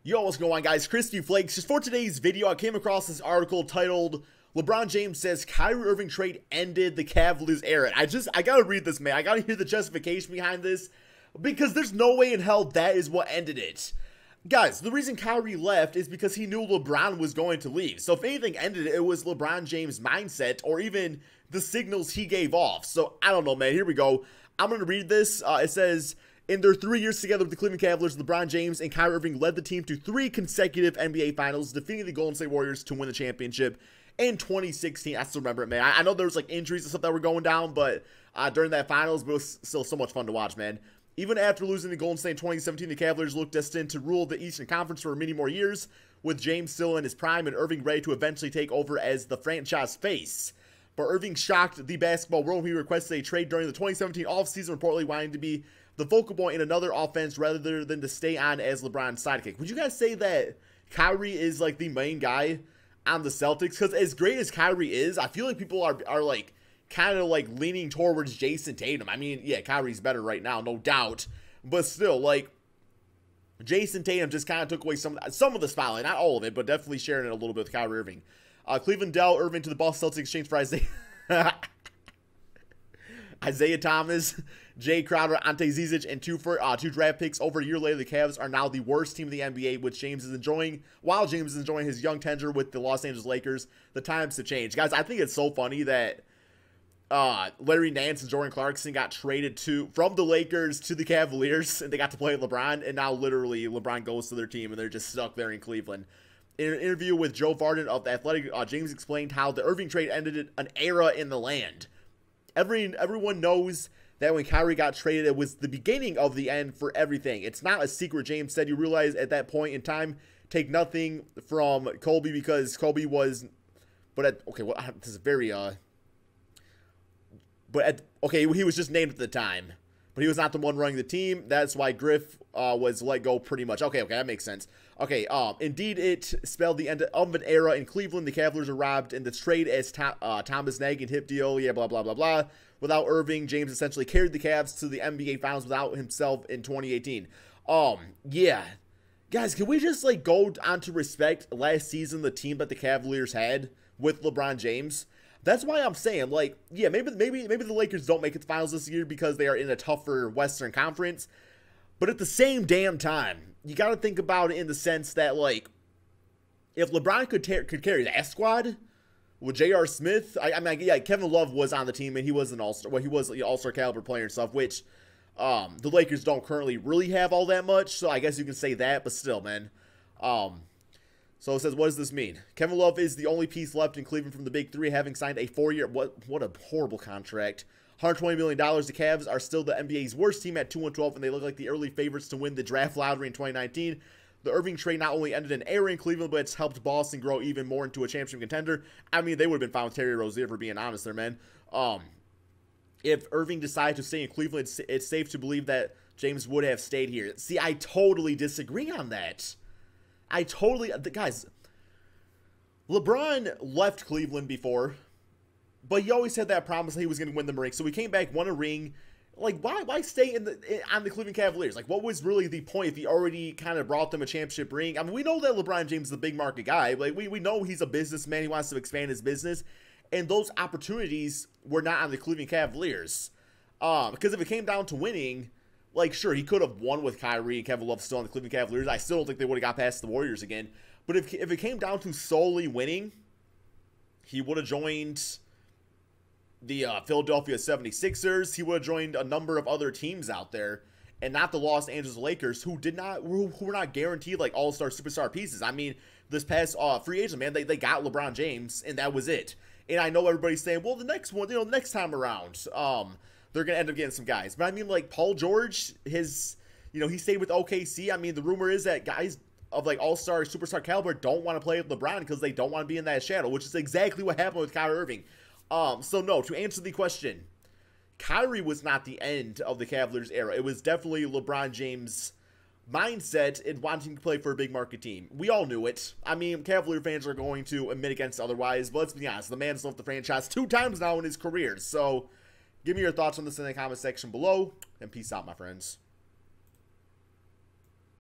Yo, what's going on, guys? Crispy Flakes. Just for today's video, I came across this article titled, LeBron James says Kyrie Irving trade ended the Cavaliers era. I gotta read this, man. I gotta hear the justification behind this, because there's no way in hell that is what ended it. Guys, the reason Kyrie left is because he knew LeBron was going to leave. So if anything ended it, it was LeBron James' mindset or even the signals he gave off. So I don't know, man. Here we go. I'm gonna read this. It says, in their 3 years together with the Cleveland Cavaliers, LeBron James and Kyrie Irving led the team to 3 consecutive NBA Finals, defeating the Golden State Warriors to win the championship in 2016. I still remember it, man. I know there was like injuries and stuff that were going down, but during that Finals, but it was still so much fun to watch, man. Even after losing to Golden State in 2017, the Cavaliers looked destined to rule the Eastern Conference for many more years, with James still in his prime and Irving ready to eventually take over as the franchise face. But Irving shocked the basketball world when he requested a trade during the 2017 offseason, reportedly wanting to be the focal point in another offense rather than to stay on as LeBron's sidekick. Would you guys say that Kyrie is like the main guy on the Celtics? Because as great as Kyrie is, I feel like people are like kind of like leaning towards Jason Tatum. I mean, yeah, Kyrie's better right now, no doubt. But still, like, Jason Tatum just kind of took away some of the spotlight. Not all of it, but definitely sharing it a little bit with Kyrie Irving. Cleveland dealt Irving to the Boston Celtics exchange for Isaiah Thomas, Jay Crowder, Ante Zizic, and two draft picks. Over a year later, the Cavs are now the worst team in the NBA, which James is enjoying. While James is enjoying his young tenure with the Los Angeles Lakers, the times have changed. Guys, I think it's so funny that Larry Nance and Jordan Clarkson got traded from the Lakers to the Cavaliers, and they got to play with LeBron, and now literally LeBron goes to their team, and they're just stuck there in Cleveland. In an interview with Joe Vardon of The Athletic, James explained how the Irving trade ended an era in the land. Everyone knows that when Kyrie got traded, it was the beginning of the end for everything. It's not a secret, James said. You realize at that point in time, take nothing from Kobe because Kobe was, this is very, okay, he was just named at the time, but he was not the one running the team. That's why Griff was let go pretty much. Okay, that makes sense. Okay, indeed, it spelled the end of an era in Cleveland. The Cavaliers were robbed in the trade as Thomas Nagy and hip deal, yeah, blah, blah, blah, blah. Without Irving, James essentially carried the Cavs to the NBA Finals without himself in 2018. Yeah. Guys, can we just, like, go on to respect last season, the team that the Cavaliers had with LeBron James? That's why I'm saying, like, yeah, maybe the Lakers don't make it to the finals this year because they are in a tougher Western Conference. But at the same damn time, you got to think about it in the sense that, like, if LeBron could carry that squad with J.R. Smith, I mean, yeah, Kevin Love was on the team and he was an all-star. Well, he was an all-star caliber player and stuff, which the Lakers don't currently really have all that much. So I guess you can say that, but still, man. So it says, what does this mean? Kevin Love is the only piece left in Cleveland from the Big Three, having signed a 4-year, what a horrible contract. $120 million. The Cavs are still the NBA's worst team at 2-12, and they look like the early favorites to win the draft lottery in 2019. The Irving trade not only ended an era in Cleveland, but it's helped Boston grow even more into a championship contender. I mean, they would have been fine with Terry Rozier, for being honest there, man. If Irving decided to stay in Cleveland, it's safe to believe that James would have stayed here. See, I totally disagree on that. Guys, LeBron left Cleveland before, but he always had that promise that he was going to win the ring. So he came back, won a ring. Like, why stay on the Cleveland Cavaliers? Like, what was really the point if he already kind of brought them a championship ring? I mean, we know that LeBron James is a big market guy. Like, we know he's a businessman. He wants to expand his business. And those opportunities were not on the Cleveland Cavaliers. Because if it came down to winning, like, sure, he could have won with Kyrie and Kevin Love still on the Cleveland Cavaliers. I still don't think they would have got past the Warriors again. But if it came down to solely winning, he would have joined the Philadelphia 76ers. He would have joined a number of other teams out there, and not the Los Angeles Lakers, who were not guaranteed like all-star superstar pieces. I mean, this past free agent, man, they got LeBron James, and that was it. And I know everybody's saying, well, the next one, next time around, they're going to end up getting some guys. But I mean, like, Paul George, he stayed with OKC. I mean, the rumor is that guys of, like, all-star, superstar caliber don't want to play with LeBron because they don't want to be in that shadow, which is exactly what happened with Kyrie Irving. So, no, to answer the question, Kyrie was not the end of the Cavaliers era. It was definitely LeBron James' mindset in wanting to play for a big market team. We all knew it. I mean, Cavalier fans are going to admit against otherwise, but let's be honest, the man's left the franchise 2 times now in his career. So, give me your thoughts on this in the comment section below, and peace out, my friends.